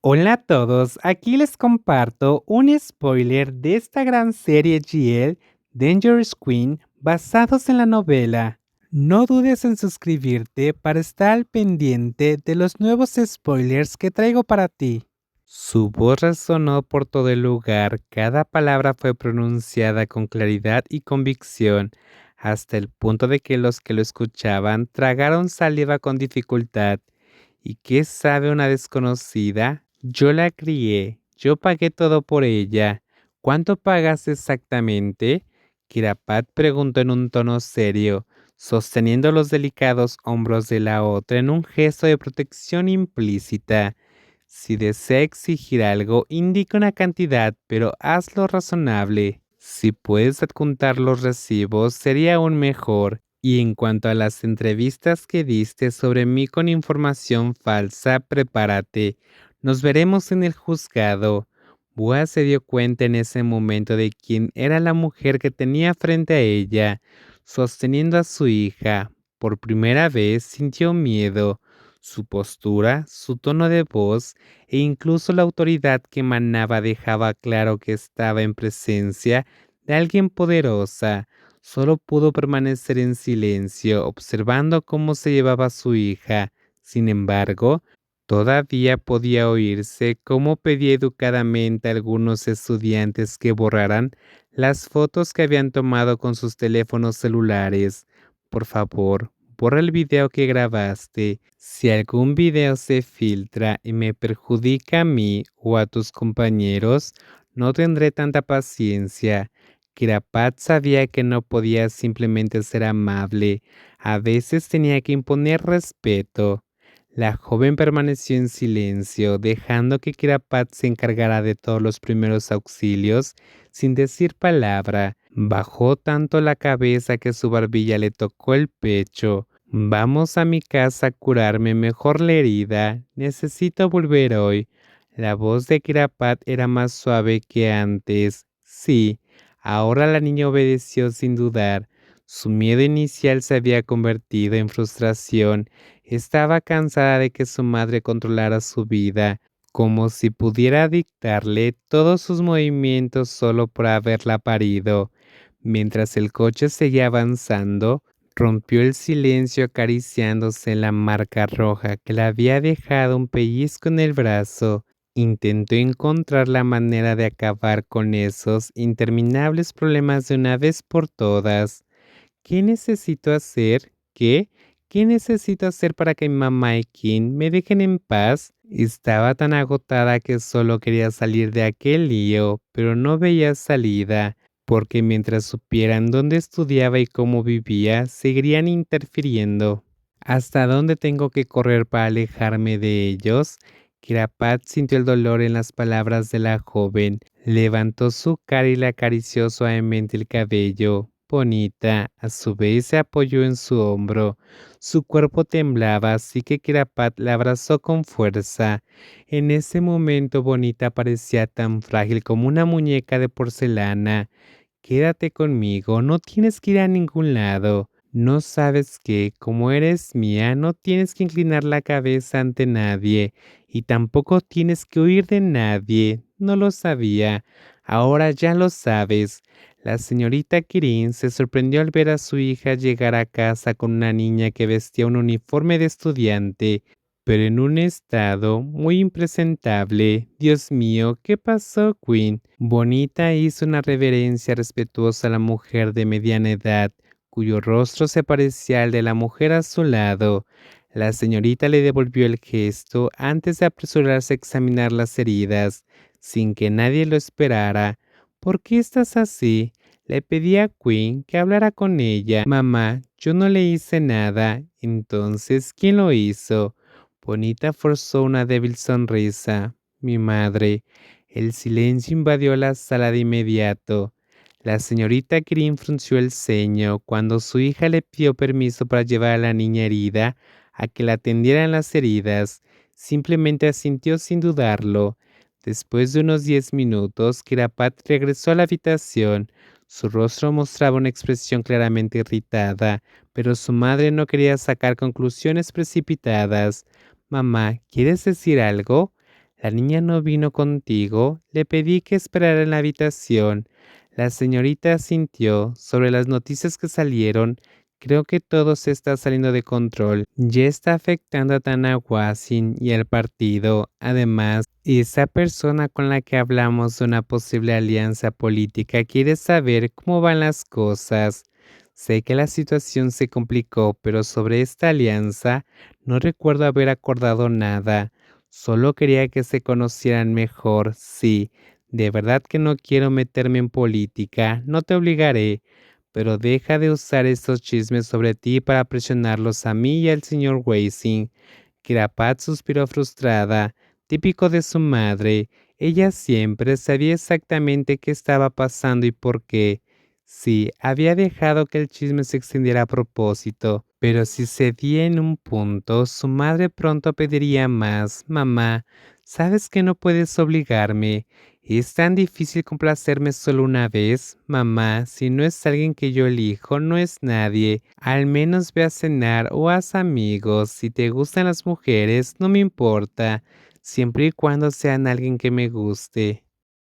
Hola a todos, aquí les comparto un spoiler de esta gran serie GL, Dangerous Queen, basados en la novela. No dudes en suscribirte para estar al pendiente de los nuevos spoilers que traigo para ti. Su voz resonó por todo el lugar, cada palabra fue pronunciada con claridad y convicción, hasta el punto de que los que lo escuchaban tragaron saliva con dificultad. ¿Y qué sabe una desconocida? Yo la crié, yo pagué todo por ella. ¿Cuánto pagas exactamente? Kirapat preguntó en un tono serio, sosteniendo los delicados hombros de la otra en un gesto de protección implícita. Si desea exigir algo, indica una cantidad, pero hazlo razonable. Si puedes adjuntar los recibos, sería aún mejor. Y en cuanto a las entrevistas que diste sobre mí con información falsa, prepárate. Nos veremos en el juzgado. Bua se dio cuenta en ese momento de quién era la mujer que tenía frente a ella, sosteniendo a su hija. Por primera vez sintió miedo. Su postura, su tono de voz e incluso la autoridad que emanaba dejaba claro que estaba en presencia de alguien poderosa. Solo pudo permanecer en silencio, observando cómo se llevaba a su hija. Sin embargo, todavía podía oírse cómo pedía educadamente a algunos estudiantes que borraran las fotos que habían tomado con sus teléfonos celulares. Por favor, borra el video que grabaste. Si algún video se filtra y me perjudica a mí o a tus compañeros, no tendré tanta paciencia. Kirapat sabía que no podía simplemente ser amable, a veces tenía que imponer respeto. La joven permaneció en silencio, dejando que Kirapat se encargara de todos los primeros auxilios, sin decir palabra. Bajó tanto la cabeza que su barbilla le tocó el pecho. Vamos a mi casa a curarme mejor la herida. Necesito volver hoy. La voz de Kirapat era más suave que antes. Sí. Ahora la niña obedeció sin dudar. Su miedo inicial se había convertido en frustración. Estaba cansada de que su madre controlara su vida, como si pudiera dictarle todos sus movimientos solo por haberla parido. Mientras el coche seguía avanzando, rompió el silencio acariciándose la marca roja que le había dejado un pellizco en el brazo. Intentó encontrar la manera de acabar con esos interminables problemas de una vez por todas. ¿Qué necesito hacer? ¿Qué? ¿Qué necesito hacer para que mi mamá y Kim me dejen en paz? Estaba tan agotada que solo quería salir de aquel lío, pero no veía salida, porque mientras supieran dónde estudiaba y cómo vivía, seguirían interfiriendo. ¿Hasta dónde tengo que correr para alejarme de ellos? Kirapat sintió el dolor en las palabras de la joven. Levantó su cara y le acarició suavemente el cabello. Bonita, a su vez se apoyó en su hombro. Su cuerpo temblaba, así que Kirapat la abrazó con fuerza. En ese momento Bonita parecía tan frágil como una muñeca de porcelana. Quédate conmigo, no tienes que ir a ningún lado. No sabes que, como eres mía, no tienes que inclinar la cabeza ante nadie, y tampoco tienes que huir de nadie. No lo sabía. Ahora ya lo sabes. La señorita Kirin se sorprendió al ver a su hija llegar a casa con una niña que vestía un uniforme de estudiante, pero en un estado muy impresentable. Dios mío, ¿qué pasó, Queen? Bonita hizo una reverencia respetuosa a la mujer de mediana edad, cuyo rostro se parecía al de la mujer a su lado. La señorita le devolvió el gesto antes de apresurarse a examinar las heridas, sin que nadie lo esperara. ¿Por qué estás así? Le pedí a Queen que hablara con ella. Mamá, yo no le hice nada. Entonces, ¿quién lo hizo? Bonita forzó una débil sonrisa. Mi madre. El silencio invadió la sala de inmediato. La señorita Green frunció el ceño cuando su hija le pidió permiso para llevar a la niña herida a que la atendieran las heridas. Simplemente asintió sin dudarlo. Después de unos 10 minutos, Kirapat regresó a la habitación. Su rostro mostraba una expresión claramente irritada, pero su madre no quería sacar conclusiones precipitadas. Mamá, ¿quieres decir algo? La niña no vino contigo. Le pedí que esperara en la habitación. La señorita asintió. Sobre las noticias que salieron, creo que todo se está saliendo de control. Ya está afectando a Tana Wasin y al partido. Además, esa persona con la que hablamos de una posible alianza política quiere saber cómo van las cosas. Sé que la situación se complicó, pero sobre esta alianza no recuerdo haber acordado nada. Solo quería que se conocieran mejor, sí. De verdad que no quiero meterme en política, no te obligaré, pero deja de usar estos chismes sobre ti para presionarlos a mí y al señor Weising. Kirapat suspiró frustrada, típico de su madre. Ella siempre sabía exactamente qué estaba pasando y por qué. Sí, había dejado que el chisme se extendiera a propósito, pero si cedía en un punto, su madre pronto pediría más. Mamá, sabes que no puedes obligarme. Es tan difícil complacerme solo una vez. Mamá, si no es alguien que yo elijo, no es nadie. Al menos ve a cenar o haz amigos. Si te gustan las mujeres, no me importa, siempre y cuando sean alguien que me guste.